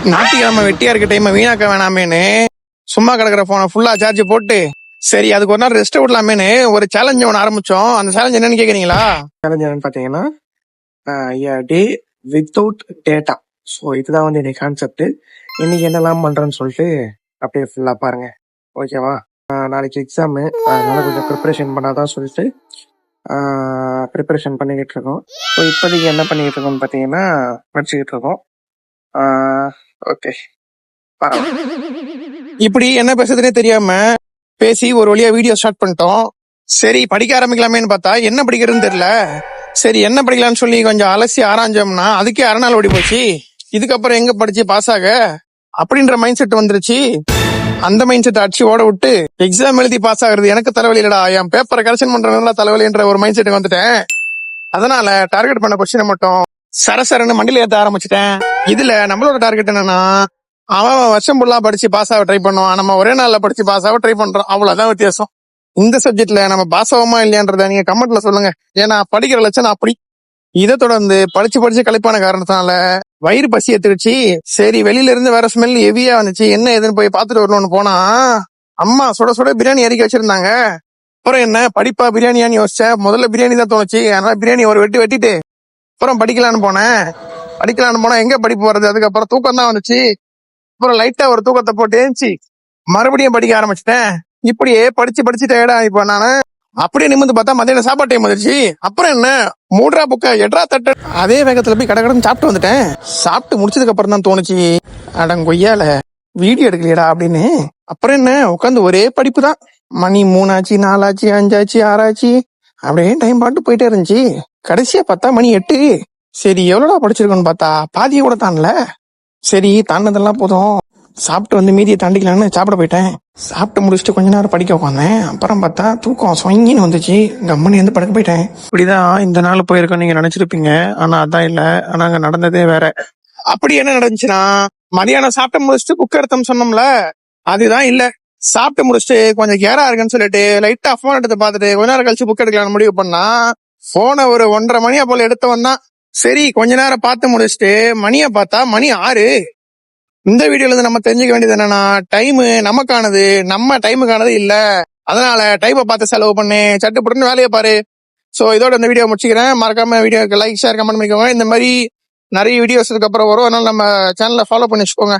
ஞாயிற்றுக்கிழமை வெட்டியா இருக்க டைம் வீணாக்க வேணாமேன்னு சும்மா கிடக்குற போனை ஃபுல்லா சார்ஜ் போட்டு சரி அதுக்கு ஒரு நாள் ரெஸ்ட் விடலாமேன்னு ஒரு சேலஞ்ச் ஒன்று ஆரம்பிச்சோம். அந்த சேலஞ்ச் என்னன்னு கேக்குறீங்களா? சேலஞ்ச் என்னன்னு பாத்தீங்கன்னா டே வித்தவுட் டேட்டா. ஸோ இதுதான் வந்து இன்னைக்கு கான்செப்ட். இன்னைக்கு என்னெல்லாம் பண்றேன்னு சொல்லிட்டு அப்படியே ஃபுல்லா பாருங்க, ஓகேவா? நாளைக்கு எக்ஸாமு, அதனால கொஞ்சம் ப்ரிப்பரேஷன் பண்ணாதான் சொல்லிட்டு ப்ரிப்பரேஷன் பண்ணிக்கிட்டு இருக்கோம். ஸோ இப்போதைக்கு என்ன பண்ணிக்கிட்டு இருக்கோம்னு பார்த்தீங்கன்னா படிச்சுக்கிட்டு இருக்கோம். ஓகே, இப்படி என்ன பேசுறதுனே தெரியாம பேசி ஒரு வழியா வீடியோ ஸ்டார்ட் பண்ணிட்டோம். சரி படிக்க ஆரம்பிக்கலாமேன்னு பார்த்தா என்ன படிக்கிறதுன்னு தெரியல. சரி என்ன படிக்கலாம்னு சொல்லி கொஞ்சம் அலசி ஆராய்ஞ்சோம்னா அதுக்கே அரை நாள் ஓடி போச்சு. இதுக்கப்புறம் எங்க படிச்சு பாஸ் ஆக அப்படின்ற மைண்ட் செட் வந்துருச்சு. அந்த மைண்ட் செட் அடிச்சு ஓட விட்டு எக்ஸாம் எழுதி பாஸ் ஆகுறது எனக்கு தலைவலி இல்லடா, என் பேப்பரை கரெக்ஷன் பண்றதுல தலைவலின்ற ஒரு மைண்ட் செட்டுக்கு வந்துட்டேன். அதனால டார்கெட் பண்ண கொஸ்டினை மட்டும் சரசரன்னு மண்டியில ஏற்ற ஆரம்பிச்சிட்டேன். இதுல நம்மளோட டார்கெட் என்னன்னா, அவன் வருஷம் ஃபுல்லா படிச்சு பாஸ் ஆக ட்ரை பண்ணுவான், நம்ம ஒரே நாள்ல படிச்சு பாஸ் ஆக ட்ரை பண்றோம், அவ்வளவுதான் வித்தியாசம். இந்த சப்ஜெக்ட்ல நம்ம பாஸ் ஆகுமா இல்லையான்றத நீங்க கமெண்ட்ல சொல்லுங்க. ஏன்னா படிக்கிற லட்சணம் அப்படி. இதை தொடர்ந்து படிச்சு களைப்பான காரணத்தினால வயிறு பசி எடுத்துருச்சு. சரி வெளியில இருந்து வேற ஸ்மெல் ஹெவியா வந்துச்சு, என்ன ஏதுன்னு போய் பாத்துட்டு வரணும்னு போனா அம்மா சுட சுட பிரியாணி இறக்கி வச்சிருந்தாங்க. அப்புறம் என்ன படிப்பா பிரியாணியான்னு யோசிச்சேன். முதல்ல பிரியாணி தான் தோணுச்சு, அதனால பிரியாணி ஒரு வெட்டிட்டு அப்புறம் படிக்கலான்னு போனா எங்க படிப்பு வர்றது? அதுக்கப்புறம் தூக்கம் தான் வந்துச்சு. அப்புறம் லைட்டா ஒரு தூக்கத்தை போட்டு ஏஞ்சி மறுபடியும் படிக்க ஆரம்பிச்சிட்டேன். இப்படியே படிச்சு டயர்டா இப்போ நானு அப்படியே நிமிந்து பார்த்தா மதியானம் சாப்பாடு டைம் வந்துருச்சு. அப்புறம் என்ன, 3 புக்க 8 தட்டு அதே வேகத்துல போய் கடகடன்னு சாப்பிட்டு வந்துட்டேன். சாப்பிட்டு முடிச்சதுக்கு அப்புறம் தான் தோணுச்சு, அடங்கொய்யால வீடியோ எடுக்கலையடா அப்படின்னு. அப்புறம் என்ன, உட்காந்து ஒரே படிப்பு தான். மணி 3 ஆச்சு, 4 ஆச்சு, 5 ஆச்சு, 6 ஆச்சு, அப்படியே டைம் பாட்டு போயிட்டே இருந்துச்சு. கடைசியா பார்த்தா மணி 8. சரி எவ்வளோடா படிச்சிருக்கோன்னு பார்த்தா பாதியை கூட தாண்டல. சரி தாண்டதெல்லாம் போதும், சாப்பிட்டு வந்து மீதியை தாண்டிக்கலான்னு சாப்பிட போயிட்டேன். சாப்பிட்டு முடிச்சுட்டு கொஞ்ச நேரம் படிக்க உட்காந்தேன். அப்புறம் பார்த்தா தூக்கம் சொங்கின்னு வந்துச்சு, கம்மனி வந்து படுக்க போயிட்டேன். இப்படிதான் இந்த நாள் போயிருக்கோம் நீங்க நினைச்சிருப்பீங்க, ஆனா அதான் இல்ல. ஆனா அங்க நடந்ததே வேற. அப்படி என்ன நடந்துச்சுன்னா, மதியானம் சாப்பிட்டு முடிச்சுட்டு புக் எடுத்தோம் சொன்னோம்ல, அதுதான் இல்ல. சாப்பிட்டு முடிச்சுட்டு கொஞ்சம் கேரா இருக்குன்னு சொல்லிட்டு லைட்டா போன் எடுத்து பார்த்துட்டு கொஞ்ச நேரம் கழிச்சு புக் எடுக்கலாம்னு முடிவு பண்ணா, போனை ஒரு 1:30 மணியா போல எடுத்து வந்தான். சரி கொஞ்ச நேரம் பார்த்து முடிச்சுட்டு மணியை பார்த்தா மணி 6. இந்த வீடியோல இருந்து நம்ம தெரிஞ்சுக்க வேண்டியது என்னன்னா, டைம் நமக்கானது, நம்ம டைமுக்கானது இல்ல. அதனால டைமை பார்த்து செலவு பண்ணு, சட்டுப்பட்டுன்னு வேலையை பாரு. சோ இதோட இந்த வீடியோ முடிச்சுக்கிறேன். மறக்காம வீடியோக்கு லைக் ஷேர் கமெண்ட் பண்ணிக்கோங்க. இந்த மாதிரி நிறைய வீடியோஸ் அப்புறம் வரும், அதனால நம்ம சேனலை ஃபாலோ பண்ணி வச்சுக்கோங்க.